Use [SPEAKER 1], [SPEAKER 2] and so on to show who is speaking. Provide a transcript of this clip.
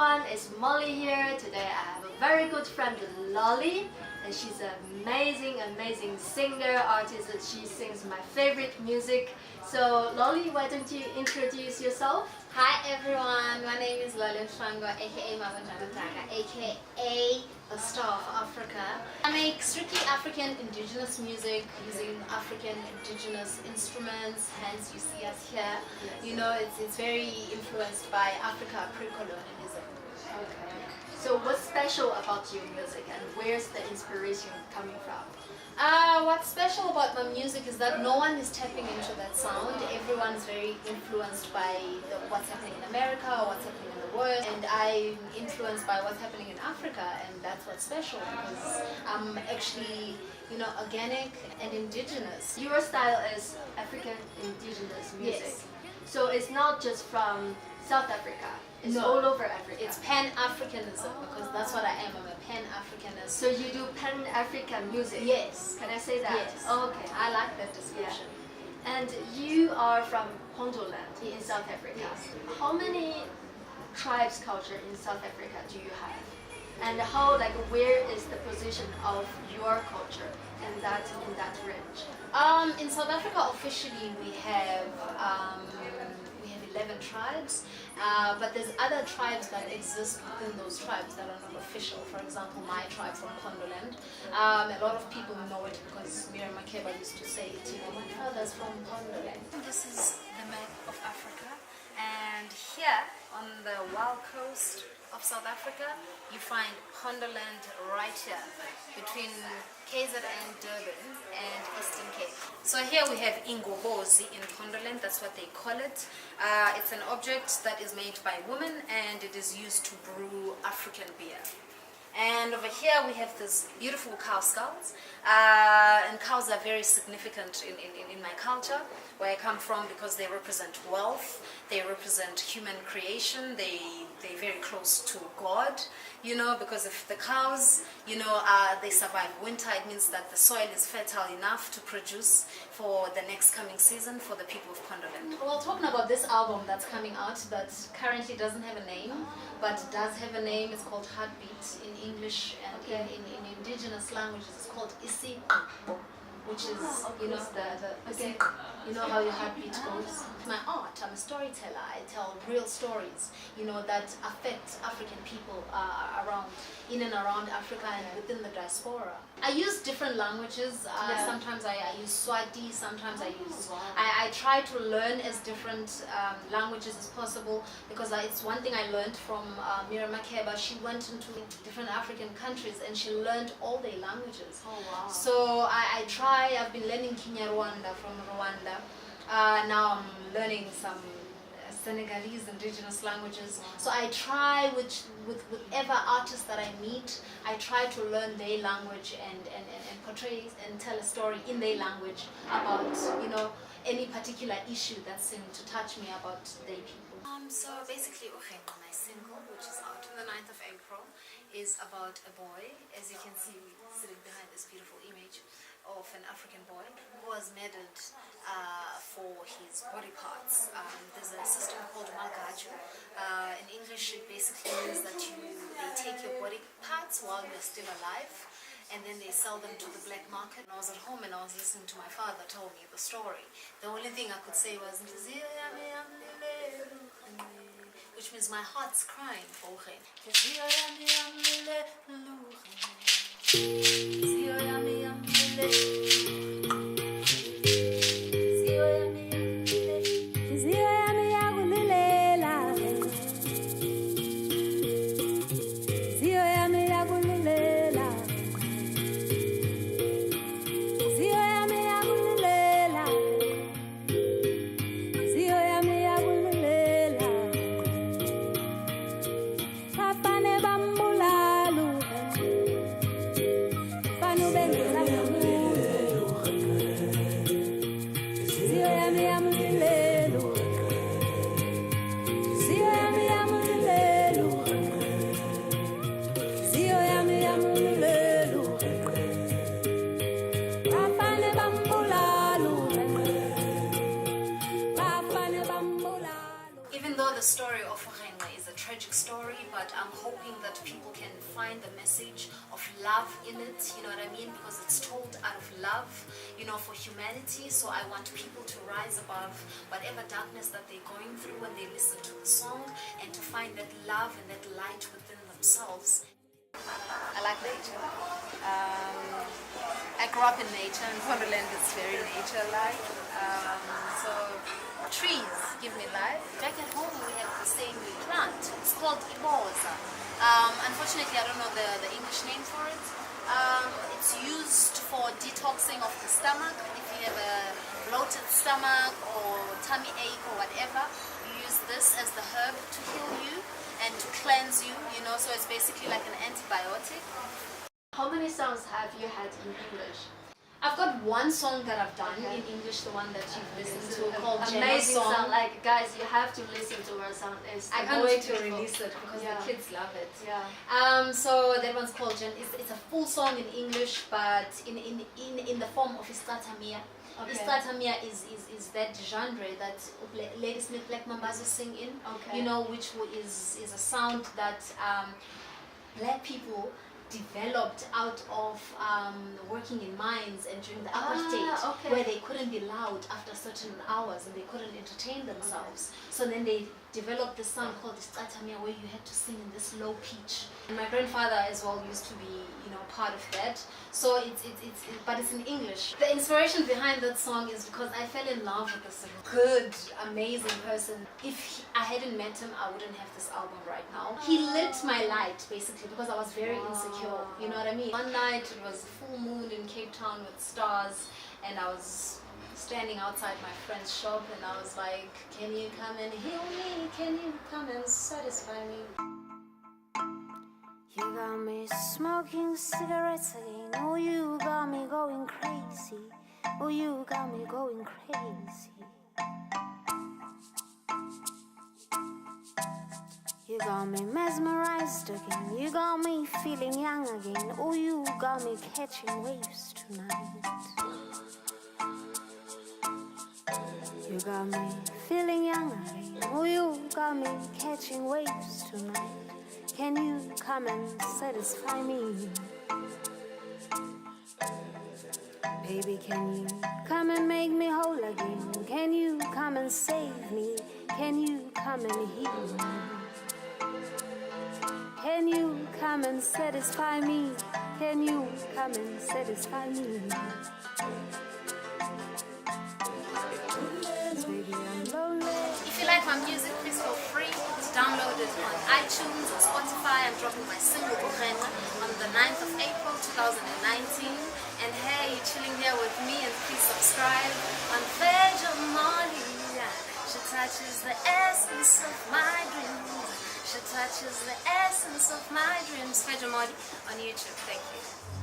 [SPEAKER 1] everyone, it's Molly here. Today I have a very good friend, Loli, and she's an amazing singer, artist. She sings my favorite music. So Loli, why don't you introduce yourself?
[SPEAKER 2] Hi everyone, my name is Loli, aka aka the Star of Africa. I make strictly African indigenous music using African indigenous instruments, hence you see us here. You know, it's very influenced by Africa pre-colonialism.
[SPEAKER 1] Okay. So what's special about your music and where's the inspiration coming from?
[SPEAKER 2] What's special about my music is that no one is tapping into that sound. Everyone is very influenced by what's happening in America or what's happening in the world, and I'm influenced by what's happening in Africa, and that's what's special because I'm actually, you know, organic and indigenous.
[SPEAKER 1] Your style is African indigenous music.
[SPEAKER 2] Yes.
[SPEAKER 1] So it's not just from South Africa. It's
[SPEAKER 2] No.
[SPEAKER 1] all over Africa.
[SPEAKER 2] It's Pan-Africanism because that's what I am. I'm a Pan-Africanist.
[SPEAKER 1] So you do Pan-African music?
[SPEAKER 2] Yes.
[SPEAKER 1] Can I say that?
[SPEAKER 2] Yes.
[SPEAKER 1] Oh, okay.
[SPEAKER 2] I like that description.
[SPEAKER 1] And you are from Underland in South Africa.
[SPEAKER 2] Yes.
[SPEAKER 1] How many tribes culture in South Africa do you have? And how, like, where is the position of your culture in that range?
[SPEAKER 2] In South Africa, officially we have 11 tribes, but there's other tribes that exist within those tribes that are not official. For example, my tribe from Underland. A lot of people know it because Miriam Makeba used to say it, you know, my father's from Underland. This is the map of Africa, and here on the wild coast of South Africa, you find Underland right here between KZN, Durban and Eastern Cape. So here we have Ingobozi in Underland, that's what they call it. It's an object that is made by women and it is used to brew African beer. And over here we have this beautiful cow skulls, and cows are very significant in my culture, where I come from, because they represent wealth, they represent human creation, they're very close to God, you know, because if the cows, you know, they survive winter, it means that the soil is fertile enough to produce for the next coming season for the people of Underland. Well, talking about this album that's coming out that currently doesn't have a name, but does have a name, it's called Heartbeat in English, and in indigenous languages it's called Isi, which is, you know, you know how your heartbeat goes. My art, I'm a storyteller. I tell real stories, you know, that affect African people in and around Africa and within the diaspora. I use different languages. Sometimes I use Swati, sometimes I try to learn as different languages as possible, because it's one thing I learned from Miriam Makeba. She went into different African countries and she learned all their languages.
[SPEAKER 1] Oh, wow.
[SPEAKER 2] So I've been learning Kinyarwanda from Rwanda. Now I'm learning some Senegalese indigenous languages. So I try with whatever artist that I meet, I try to learn their language and portray and tell a story in their language about, you know, any particular issue that seemed to touch me about their people. So basically, my single, which is out on the 9th of April, is about a boy. As you can see, sitting behind this beautiful image of an African boy who was murdered for his body parts. There's a system called Malgaju. In English, it basically means that they take your body parts while you're still alive, and then they sell them to the black market. When I was at home and I was listening to my father tell me the story, the only thing I could say was, which means my heart's crying. but I'm hoping that people can find the message of love in it, you know what I mean? Because it's told out of love, you know, for humanity. So I want people to rise above whatever darkness that they're going through when they listen to the song, and to find that love and that light within themselves. I like nature. I grew up in nature, and Underland is very nature-like. So trees give me life. Back at home we have the same plant. It's called iboza. Unfortunately, I don't know the English name for it. It's used for detoxing of the stomach. If you have a bloated stomach or tummy ache or whatever, you use this as the herb to heal you and to cleanse you, you know, so it's basically like an antibiotic.
[SPEAKER 1] How many songs have you had in English?
[SPEAKER 2] I've got one song that I've done in English, the one that you've listened to, called
[SPEAKER 1] Amazing
[SPEAKER 2] Jenna's
[SPEAKER 1] song. Like, guys, you have to listen to her song. It's
[SPEAKER 2] I can't wait to release it because the kids love it.
[SPEAKER 1] Yeah.
[SPEAKER 2] So that one's called Jen. It's a full song in English, but in the form of Istratamia.
[SPEAKER 1] Okay.
[SPEAKER 2] Istratamia is that genre that Ladysmith Black Mambazo sing in.
[SPEAKER 1] Okay.
[SPEAKER 2] You know, which is a sound that black people developed out of working in mines and during the apartheid, where they couldn't be loud after certain hours and they couldn't entertain themselves. So then they developed this sound called Istratamia, where you had to sing in this low pitch. And my grandfather as well used to be, you know, part of that. So but it's in English. The inspiration behind that song is because I fell in love with this good, amazing person. If I hadn't met him, I wouldn't have this album right now. He lit my light basically because I was very insecure. You know what I mean? One night it was full moon in Cape Town with stars, and I was standing outside my friend's shop, and I was like, can you come and heal me? Can you come and satisfy me?
[SPEAKER 3] You got me smoking cigarettes again. Oh, you got me going crazy. Oh, you got me going crazy. You got me mesmerized again. You got me feeling young again. Oh, you got me catching waves tonight. You got me feeling young again. Oh, you got me catching waves tonight. Can you come and satisfy me? Baby, can you come and make me whole again? Can you come and save me? Can you come and heal me? Can you come and satisfy me? Can you come and satisfy me? Baby, I'm lonely.
[SPEAKER 2] If you like my music, please feel free to download it on iTunes or Spotify. I'm dropping my single Lela on the 9th of April 2019. And hey, you're chilling here with me, and please subscribe on Fyjo Molly. She touches the essence of my dreams. She touches the essence of my dreams. Fyjo Molly on YouTube. Thank you.